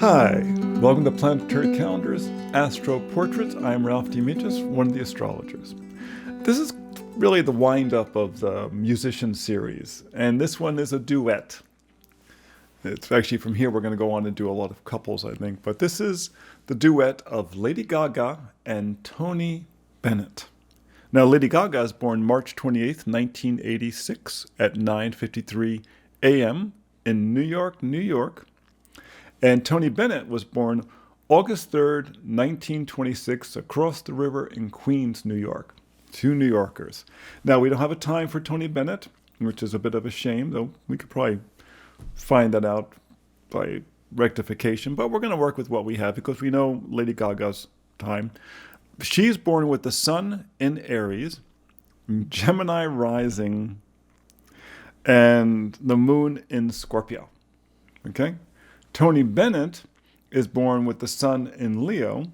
Hi, welcome to Planetary Calendar's Astro Portraits. I'm Ralph Dimitris, one of the astrologers. This is really the wind-up of the musician series, and this one is a duet. It's actually from here we're going to go on and do a lot of couples, I think, but this is the duet of Lady Gaga and Tony Bennett. Now, Lady Gaga is born March 28th, 1986 at 9:53 a.m. in New York, New York. And Tony Bennett was born August 3rd, 1926, across the river in Queens, New York. Two New Yorkers. Now, we don't have a time for Tony Bennett, which is a bit of a shame, though we could probably find that out by rectification. But we're going to work with what we have because we know Lady Gaga's time. She's born with the sun in Aries, Gemini rising, and the moon in Scorpio. Okay? Tony Bennett is born with the sun in Leo,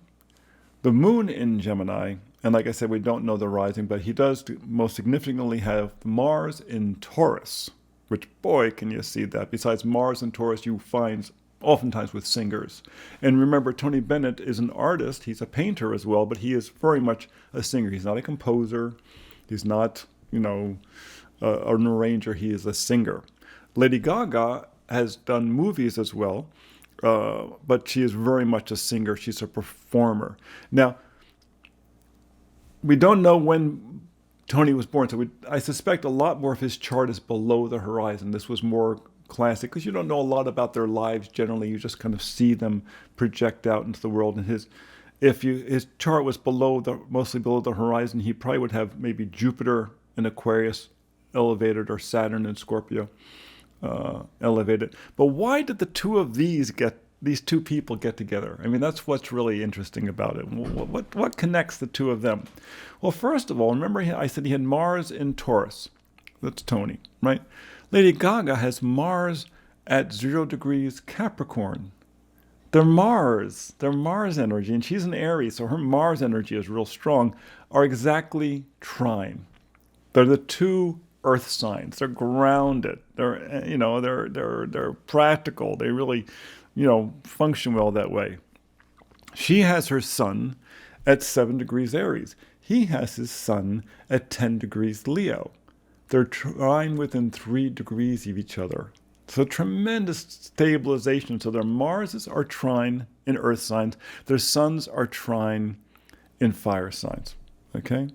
the moon in Gemini, and like I said, we don't know the rising, but he does most significantly have Mars in Taurus, which, boy, can you see that. Besides Mars in Taurus, you find oftentimes with singers. And remember, Tony Bennett is an artist. He's a painter as well, but he is very much a singer. He's not a composer. He's not, an arranger. He is a singer. Lady Gaga has done movies as well, but she is very much a singer. She's a performer. Now, we don't know when Tony was born, so I suspect a lot more of his chart is below the horizon. This was more classic, because you don't know a lot about their lives generally. You just kind of see them project out into the world. And his chart was mostly below the horizon, he probably would have maybe Jupiter in Aquarius elevated or Saturn in Scorpio elevated. But why did these two people get together? I mean, that's what's really interesting about it. What connects the two of them? Well, first of all, remember I said he had Mars in Taurus. That's Tony, right? Lady Gaga has Mars at 0 degrees Capricorn. Their Mars energy, and she's an Aries, so her Mars energy is real strong, are exactly trine. They're the two earth signs. They're grounded. They're practical. They really, function well that way. She has her sun at 7 degrees Aries. He has his sun at 10 degrees Leo. They're trine within 3 degrees of each other. So tremendous stabilization. So their Marses are trine in earth signs. Their suns are trine in fire signs. Okay?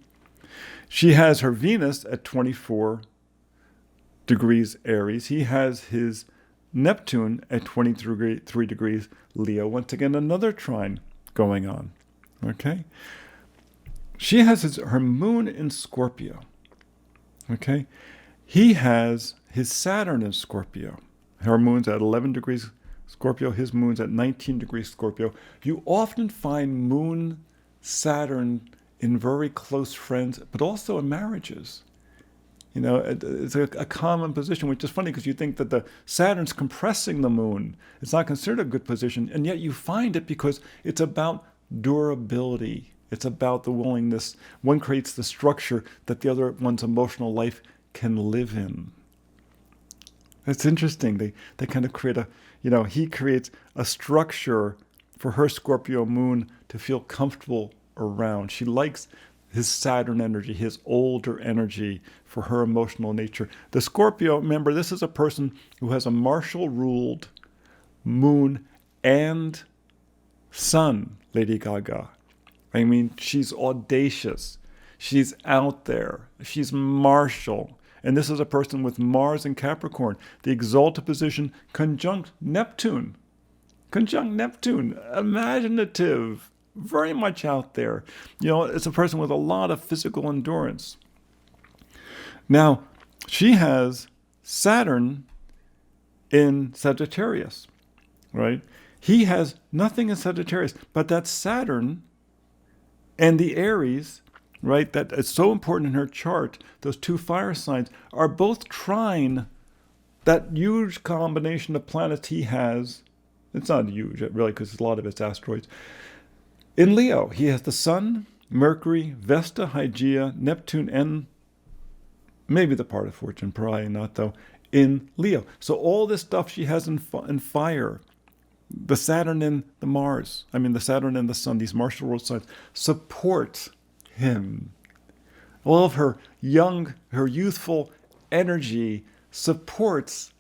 She has her Venus at 24 degrees Aries. He has his Neptune at 23 degrees Leo. Once again, another trine going on. Okay? She has her moon in Scorpio. Okay? He has his Saturn in Scorpio. Her moon's at 11 degrees Scorpio. His moon's at 19 degrees Scorpio. You often find moon Saturn in very close friends, but also in marriages. It's a common position, which is funny because you think that the Saturn's compressing the moon. It's not considered a good position, and yet you find it because it's about durability. It's about the willingness. One creates the structure that the other one's emotional life can live in. It's interesting. They kind of create he creates a structure for her Scorpio moon to feel comfortable around. She likes his Saturn energy, his older energy for her emotional nature. The Scorpio, remember, this is a person who has a martial-ruled moon and sun, Lady Gaga. I mean, she's audacious. She's out there. She's martial. And this is a person with Mars and Capricorn, the exalted position conjunct Neptune. Imaginative. Very much out there. It's a person with a lot of physical endurance. Now, she has Saturn in Sagittarius, right? He has nothing in Sagittarius, but that Saturn and the Aries, right, that is so important in her chart, those two fire signs, are both trine that huge combination of planets he has. It's not huge, really, because a lot of it's asteroids. In Leo, he has the Sun, Mercury, Vesta, Hygeia, Neptune, and maybe the part of fortune, probably not though, in Leo. So all this stuff she has in fire, The Saturn and the Mars, the Saturn and the Sun, these martial world signs, support him. All of her youthful energy supports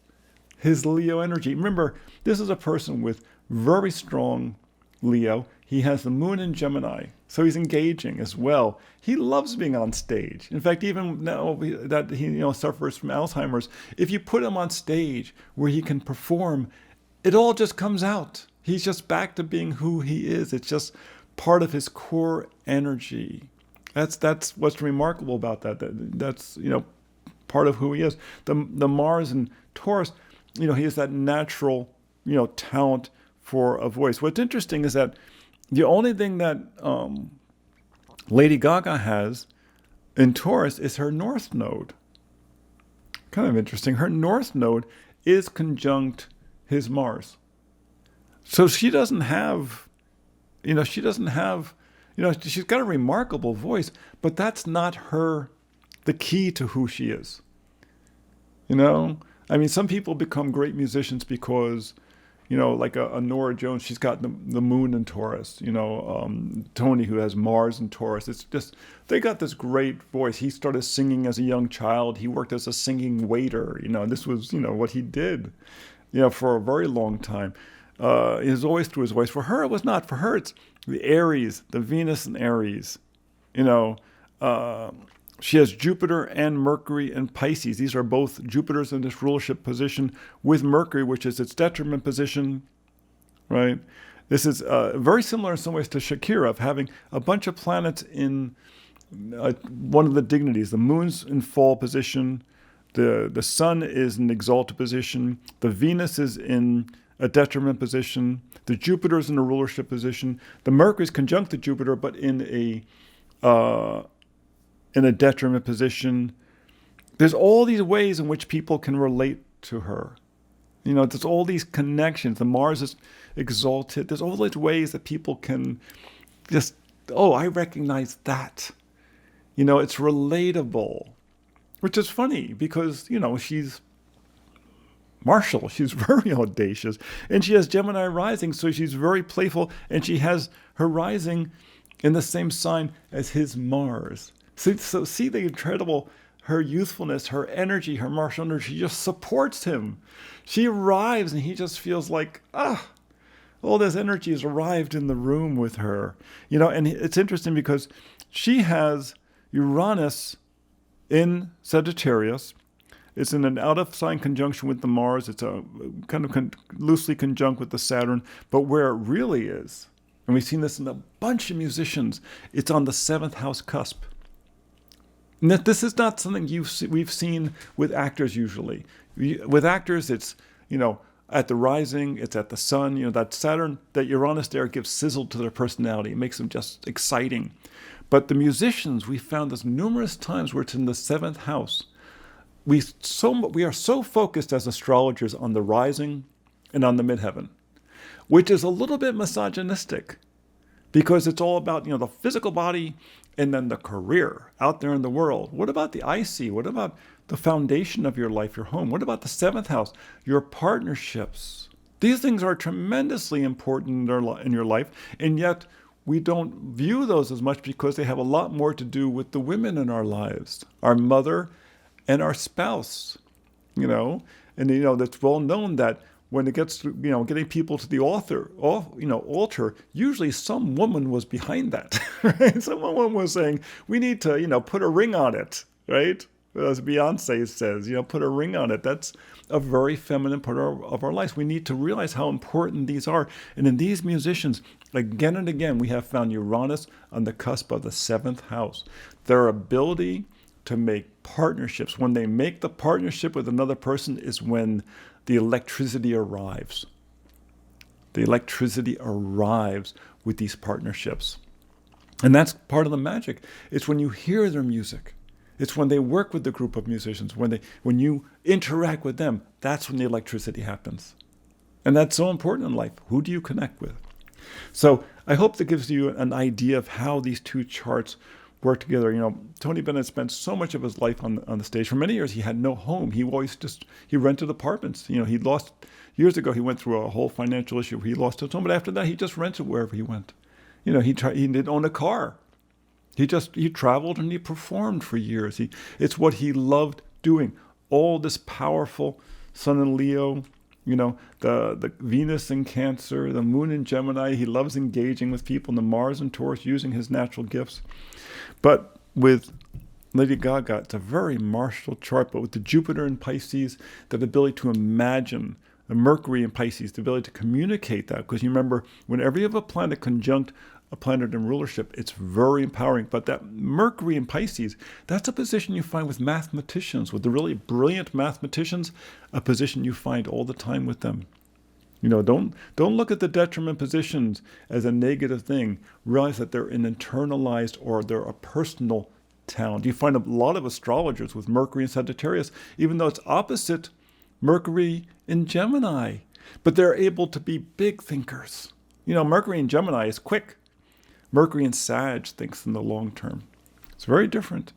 his Leo energy. Remember, this is a person with very strong Leo. He has the moon in Gemini, so he's engaging as well. He loves being on stage. In fact, even now that he suffers from Alzheimer's, if you put him on stage where he can perform, it all just comes out. He's just back to being who he is. It's just part of his core energy. That's what's remarkable about that. That's part of who he is. The Mars in Taurus, he has that natural talent for a voice. What's interesting is that the only thing that Lady Gaga has in Taurus is her North Node. Kind of interesting. Her North Node is conjunct his Mars. So she doesn't have, she's got a remarkable voice, but that's not the key to who she is. Some people become great musicians because, like a Nora Jones, she's got the moon in Taurus. Tony, who has Mars in Taurus. It's just, they got this great voice. He started singing as a young child. He worked as a singing waiter. This was, what he did, for a very long time. It was always through his voice. For her, it was not. For her, it's the Aries, the Venus in Aries. She has Jupiter and Mercury in Pisces. These are both Jupiters in this rulership position with Mercury, which is its detriment position, right? This is very similar in some ways to Shakira, of having a bunch of planets in one of the dignities. The moon's in fall position. The sun is in exalted position. The Venus is in a detriment position. The Jupiter is in a rulership position. The Mercury is conjunct to Jupiter, but in a detriment position. There's all these ways in which people can relate to her. There's all these connections. The Mars is exalted. There's all these ways that people can just, I recognize that. It's relatable, which is funny because, she's martial. She's very audacious. And she has Gemini rising, so she's very playful. And she has her rising in the same sign as his Mars. So see the incredible, her youthfulness, her energy, her martial energy just supports him. She arrives and he just feels like, all this energy has arrived in the room with her. And it's interesting because she has Uranus in Sagittarius. It's in an out-of-sign conjunction with the Mars. It's a kind of loosely conjunct with the Saturn. But where it really is, and we've seen this in a bunch of musicians, it's on the 7th house cusp. And that this is not something we've seen with actors usually. With actors, it's, at the rising, it's at the sun. That Saturn, that Uranus there gives sizzle to their personality. It makes them just exciting. But the musicians, we found this numerous times where it's in the 7th house. We are so focused as astrologers on the rising and on the midheaven, which is a little bit misogynistic because it's all about, the physical body and then the career out there in the world. What about the IC? What about the foundation of your life, your home? What about the 7th house, your partnerships? These things are tremendously important in your life, and yet we don't view those as much because they have a lot more to do with the women in our lives, our mother and our spouse, and that's well known that when it gets to, getting people to the altar, usually some woman was behind that, right? Some woman was saying, we need to, put a ring on it, right? As Beyonce says, put a ring on it. That's a very feminine part of our lives. We need to realize how important these are. And in these musicians, again and again, we have found Uranus on the cusp of the 7th house. Their ability to make partnerships, when they make the partnership with another person, is when the electricity arrives. The electricity arrives with these partnerships. And that's part of the magic. It's when you hear their music. It's when they work with the group of musicians. When you interact with them, that's when the electricity happens. And that's so important in life. Who do you connect with? So I hope that gives you an idea of how these two charts work together. Tony Bennett spent so much of his life on the stage. For many years, he had no home. He rented apartments. He lost, Years ago, he went through a whole financial issue where he lost his home, but after that, he just rented wherever he went. You know, he didn't own a car. He traveled and he performed for years. It's what he loved doing. All this powerful Sun in Leo, you know, the Venus in Cancer, the Moon in Gemini. He loves engaging with people, and the Mars in Taurus, using his natural gifts. But with Lady Gaga, it's a very martial chart, but with the Jupiter in Pisces, the ability to imagine, the Mercury in Pisces, the ability to communicate that. Because you remember, whenever you have a planet conjunct a planet in rulership, it's very empowering. But that Mercury in Pisces, that's a position you find with mathematicians, with the really brilliant mathematicians, a position you find all the time with them. You know, don't look at the detriment positions as a negative thing. Realize that they're an internalized, or they're a personal talent. You find a lot of astrologers with Mercury in Sagittarius, even though it's opposite Mercury in Gemini, but they're able to be big thinkers. You know, Mercury in Gemini is quick. Mercury in Sag thinks in the long term. It's very different.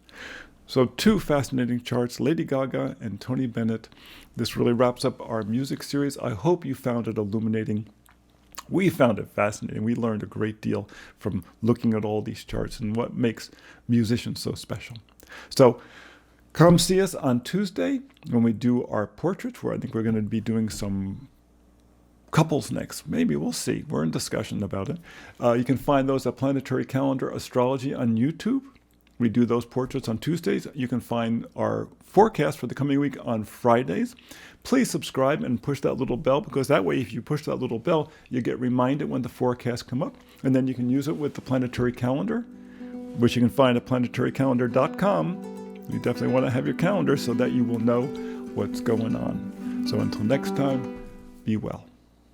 So 2 fascinating charts, Lady Gaga and Tony Bennett. This really wraps up our music series. I hope you found it illuminating. We found it fascinating. We learned a great deal from looking at all these charts and what makes musicians so special. So come see us on Tuesday when we do our portraits, where I think we're going to be doing some couples next. Maybe, we'll see. We're in discussion about it. You can find those at Planetary Calendar Astrology on YouTube. We do those portraits on Tuesdays. You can find our forecast for the coming week on Fridays. Please subscribe and push that little bell, because that way, if you push that little bell, you get reminded when the forecasts come up, and then you can use it with the Planetary Calendar, which you can find at planetarycalendar.com. You definitely want to have your calendar so that you will know what's going on. So until next time, be well.